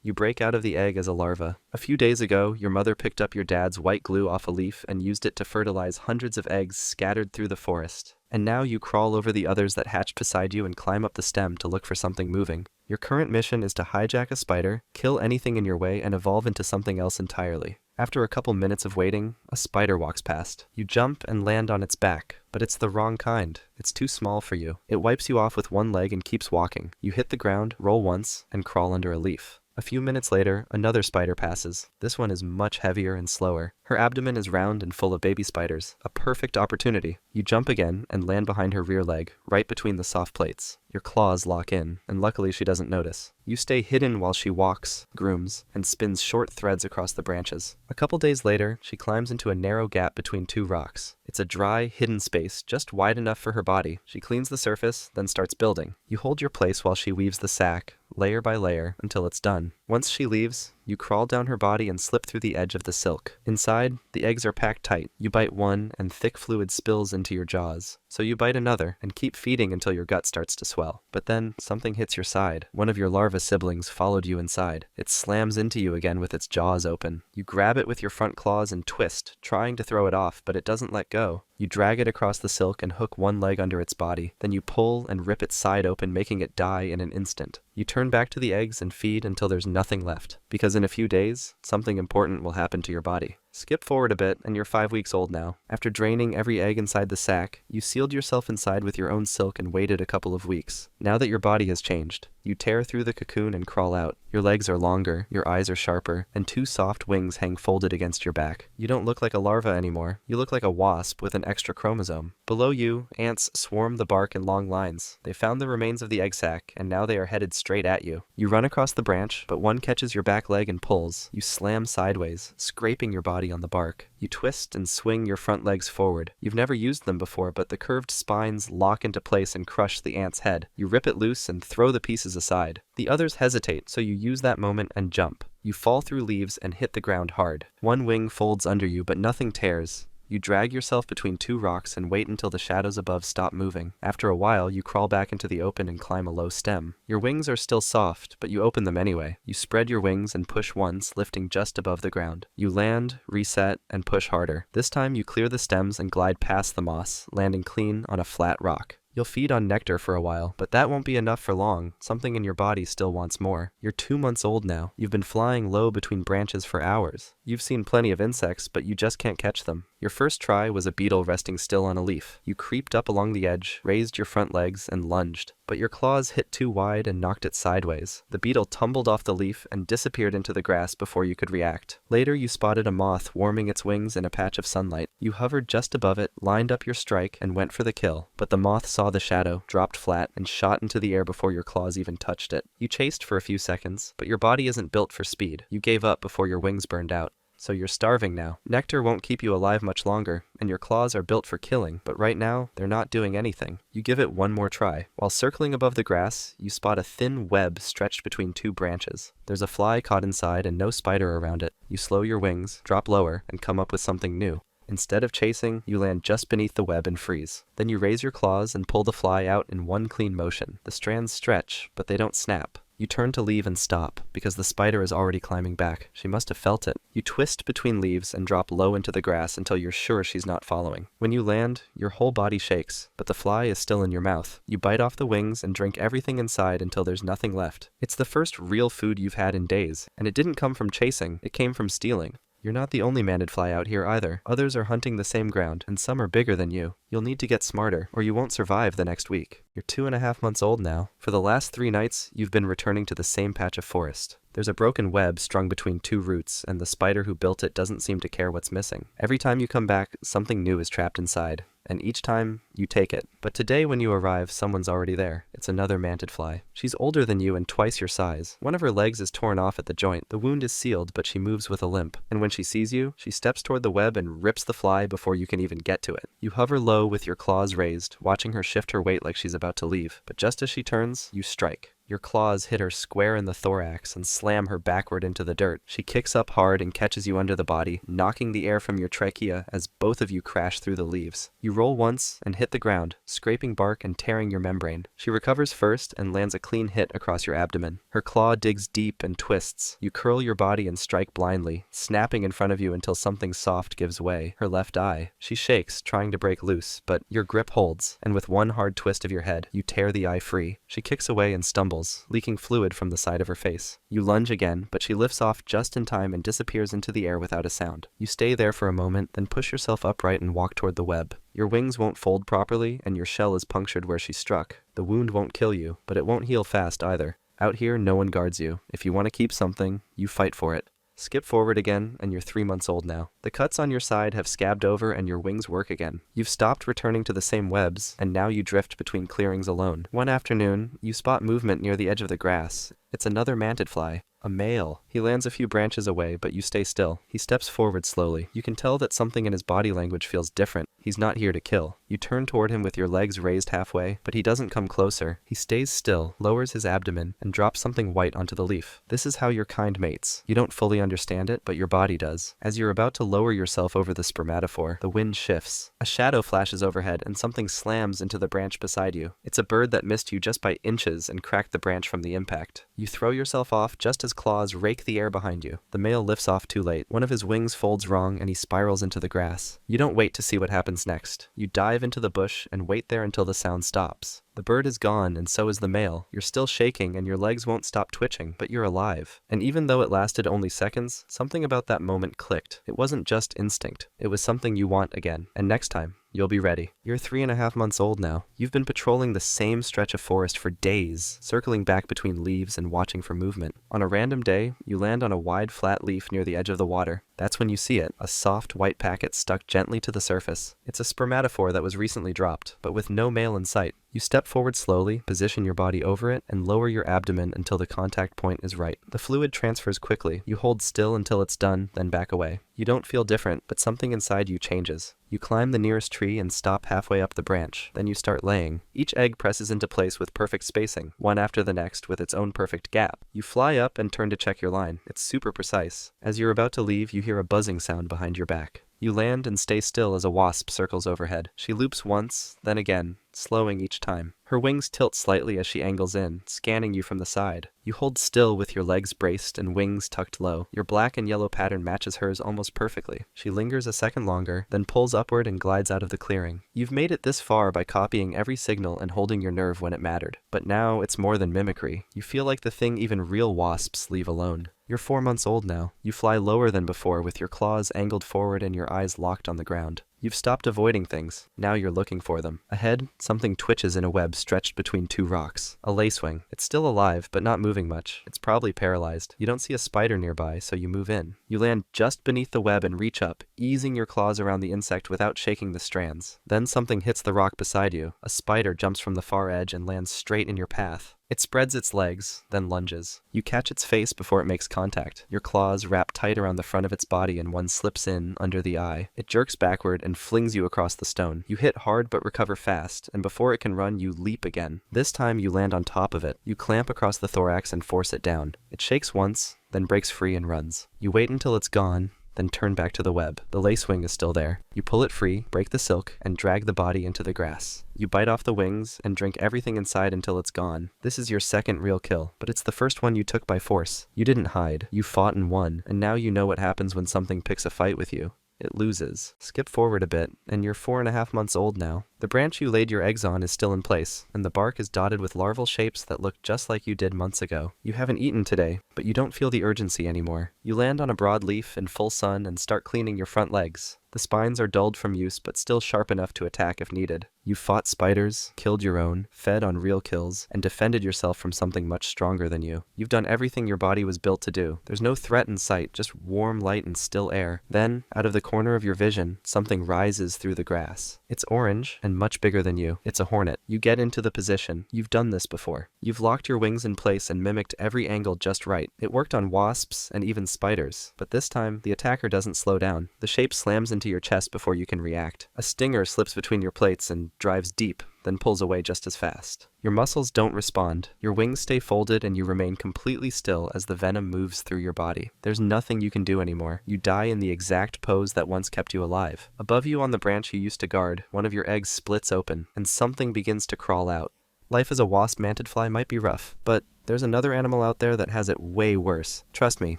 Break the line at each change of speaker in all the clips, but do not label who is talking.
You break out of the egg as a larva. A few days ago, your mother picked up your dad's white glue off a leaf and used it to fertilize hundreds of eggs scattered through the forest. And now you crawl over the others that hatched beside you and climb up the stem to look for something moving. Your current mission is to hijack a spider, kill anything in your way, and evolve into something else entirely. After a couple minutes of waiting, a spider walks past. You jump and land on its back, but it's the wrong kind. It's too small for you. It wipes you off with one leg and keeps walking. You hit the ground, roll once, and crawl under a leaf. A few minutes later, another spider passes. This one is much heavier and slower. Her abdomen is round and full of baby spiders. A perfect opportunity. You jump again and land behind her rear leg, right between the soft plates. Your claws lock in, and luckily she doesn't notice. You stay hidden while she walks, grooms, and spins short threads across the branches. A couple days later, she climbs into a narrow gap between two rocks. It's a dry, hidden space, just wide enough for her body. She cleans the surface, then starts building. You hold your place while she weaves the sack, layer by layer, until it's done. Once she leaves, you crawl down her body and slip through the edge of the silk. Inside, the eggs are packed tight. You bite one, and thick fluid spills into your jaws. So you bite another, and keep feeding until your gut starts to swell. But then, something hits your side. One of your larva siblings followed you inside. It slams into you again with its jaws open. You grab it with your front claws and twist, trying to throw it off, but it doesn't let go. You drag it across the silk and hook one leg under its body. Then you pull and rip its side open, making it die in an instant. You turn back to the eggs and feed until there's nothing left. Because in a few days, something important will happen to your body. Skip forward a bit, and you're 5 weeks old now. After draining every egg inside the sack, you sealed yourself inside with your own silk and waited a couple of weeks. Now that your body has changed, you tear through the cocoon and crawl out. Your legs are longer, your eyes are sharper, and two soft wings hang folded against your back. You don't look like a larva anymore. You look like a wasp with an extra chromosome. Below you, ants swarm the bark in long lines. They found the remains of the egg sac, and now they are headed straight at you. You run across the branch, but one catches your back leg and pulls. You slam sideways, scraping your body on the bark. You twist and swing your front legs forward. You've never used them before, but the curved spines lock into place and crush the ant's head. You rip it loose and throw the pieces aside. The others hesitate, so you use that moment and jump. You fall through leaves and hit the ground hard. One wing folds under you, but nothing tears. You drag yourself between two rocks and wait until the shadows above stop moving. After a while, you crawl back into the open and climb a low stem. Your wings are still soft, but you open them anyway. You spread your wings and push once, lifting just above the ground. You land, reset, and push harder. This time you clear the stems and glide past the moss, landing clean on a flat rock. You'll feed on nectar for a while, but that won't be enough for long. Something in your body still wants more. You're 2 months old now. You've been flying low between branches for hours. You've seen plenty of insects, but you just can't catch them. Your first try was a beetle resting still on a leaf. You creeped up along the edge, raised your front legs, and lunged. But your claws hit too wide and knocked it sideways. The beetle tumbled off the leaf and disappeared into the grass before you could react. Later, you spotted a moth warming its wings in a patch of sunlight. You hovered just above it, lined up your strike, and went for the kill. But the moth saw the shadow, dropped flat, and shot into the air before your claws even touched it. You chased for a few seconds, but your body isn't built for speed. You gave up before your wings burned out. So you're starving now. Nectar won't keep you alive much longer, and your claws are built for killing, but right now, they're not doing anything. You give it one more try. While circling above the grass, you spot a thin web stretched between two branches. There's a fly caught inside and no spider around it. You slow your wings, drop lower, and come up with something new. Instead of chasing, you land just beneath the web and freeze. Then you raise your claws and pull the fly out in one clean motion. The strands stretch, but they don't snap. You turn to leave and stop, because the spider is already climbing back. She must have felt it. You twist between leaves and drop low into the grass until you're sure she's not following. When you land, your whole body shakes, but the fly is still in your mouth. You bite off the wings and drink everything inside until there's nothing left. It's the first real food you've had in days, and it didn't come from chasing, it came from stealing. You're not the only mantidfly out here either. Others are hunting the same ground, and some are bigger than you. You'll need to get smarter, or you won't survive the next week. You're 2.5 months old now. For the last 3 nights, you've been returning to the same patch of forest. There's a broken web strung between 2 roots, and the spider who built it doesn't seem to care what's missing. Every time you come back, something new is trapped inside, and each time, you take it. But today when you arrive, someone's already there. It's another mantidfly. She's older than you and twice your size. One of her legs is torn off at the joint. The wound is sealed, but she moves with a limp. And when she sees you, she steps toward the web and rips the fly before you can even get to it. You hover low with your claws raised, watching her shift her weight like she's about to leave. But just as she turns, you strike. Your claws hit her square in the thorax and slam her backward into the dirt. She kicks up hard and catches you under the body, knocking the air from your trachea as both of you crash through the leaves. You roll once and hit the ground, scraping bark and tearing your membrane. She recovers first and lands a clean hit across your abdomen. Her claw digs deep and twists. You curl your body and strike blindly, snapping in front of you until something soft gives way, her left eye. She shakes, trying to break loose, but your grip holds, and with one hard twist of your head, you tear the eye free. She kicks away and stumbles, leaking fluid from the side of her face. You lunge again, but she lifts off just in time and disappears into the air without a sound. You stay there for a moment, then push yourself upright and walk toward the web. Your wings won't fold properly, and your shell is punctured where she struck. The wound won't kill you, but it won't heal fast either. Out here, no one guards you. If you want to keep something, you fight for it. Skip forward again, and you're 3 months old now. The cuts on your side have scabbed over and your wings work again. You've stopped returning to the same webs, and now you drift between clearings alone. One afternoon, you spot movement near the edge of the grass. It's another mantidfly. A male. He lands a few branches away, but you stay still. He steps forward slowly. You can tell that something in his body language feels different. He's not here to kill. You turn toward him with your legs raised halfway, but he doesn't come closer. He stays still, lowers his abdomen, and drops something white onto the leaf. This is how your kind mates. You don't fully understand it, but your body does. As you're about to lower yourself over the spermatophore, the wind shifts. A shadow flashes overhead, and something slams into the branch beside you. It's a bird that missed you just by inches and cracked the branch from the impact. You throw yourself off just as claws rake the air behind you. The male lifts off too late. One of his wings folds wrong, and he spirals into the grass. You don't wait to see what happens next. You dive into the bush and wait there until the sound stops. The bird is gone, and so is the male. You're still shaking, and your legs won't stop twitching, but you're alive. And even though it lasted only seconds, something about that moment clicked. It wasn't just instinct. It was something you want again. And next time, you'll be ready. You're 3.5 months old now. You've been patrolling the same stretch of forest for days, circling back between leaves and watching for movement. On a random day, you land on a wide, flat leaf near the edge of the water. That's when you see it, a soft, white packet stuck gently to the surface. It's a spermatophore that was recently dropped, but with no male in sight. You step forward slowly, position your body over it, and lower your abdomen until the contact point is right. The fluid transfers quickly. You hold still until it's done, then back away. You don't feel different, but something inside you changes. You climb the nearest tree and stop halfway up the branch. Then you start laying. Each egg presses into place with perfect spacing, one after the next with its own perfect gap. You fly up and turn to check your line. It's super precise. As you're about to leave, you hear a buzzing sound behind your back. You land and stay still as a wasp circles overhead. She loops once, then again, slowing each time. Her wings tilt slightly as she angles in, scanning you from the side. You hold still with your legs braced and wings tucked low. Your black and yellow pattern matches hers almost perfectly. She lingers a second longer, then pulls upward and glides out of the clearing. You've made it this far by copying every signal and holding your nerve when it mattered. But now it's more than mimicry. You feel like the thing even real wasps leave alone. You're 4 months old now. You fly lower than before with your claws angled forward and your eyes locked on the ground. You've stopped avoiding things. Now you're looking for them. Ahead, something twitches in a web stretched between 2 rocks. A lacewing. It's still alive, but not moving much. It's probably paralyzed. You don't see a spider nearby, so you move in. You land just beneath the web and reach up, easing your claws around the insect without shaking the strands. Then something hits the rock beside you. A spider jumps from the far edge and lands straight in your path. It spreads its legs, then lunges. You catch its face before it makes contact. Your claws wrap tight around the front of its body and one slips in under the eye. It jerks backward and flings you across the stone. You hit hard but recover fast, and before it can run, you leap again. This time you land on top of it. You clamp across the thorax and force it down. It shakes once, then breaks free and runs. You wait until it's gone, then turn back to the web. The lacewing is still there. You pull it free, break the silk, and drag the body into the grass. You bite off the wings and drink everything inside until it's gone. This is your second real kill, but it's the first one you took by force. You didn't hide. You fought and won, and now you know what happens when something picks a fight with you. It loses. Skip forward a bit, and you're 4.5 months old now. The branch you laid your eggs on is still in place, and the bark is dotted with larval shapes that look just like you did months ago. You haven't eaten today, but you don't feel the urgency anymore. You land on a broad leaf in full sun and start cleaning your front legs. The spines are dulled from use, but still sharp enough to attack if needed. You fought spiders, killed your own, fed on real kills, and defended yourself from something much stronger than you. You've done everything your body was built to do. There's no threat in sight, just warm light and still air. Then, out of the corner of your vision, something rises through the grass. It's orange and much bigger than you. It's a hornet. You get into the position. You've done this before. You've locked your wings in place and mimicked every angle just right. It worked on wasps and even spiders, but this time, the attacker doesn't slow down. The shape slams into onto your chest before you can react. A stinger slips between your plates and drives deep, then pulls away just as fast. Your muscles don't respond. Your wings stay folded and you remain completely still as the venom moves through your body. There's nothing you can do anymore. You die in the exact pose that once kept you alive. Above you on the branch you used to guard, one of your eggs splits open, and something begins to crawl out. Life as a wasp mantidfly might be rough, but there's another animal out there that has it way worse. Trust me,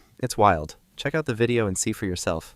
it's wild. Check out the video and see for yourself.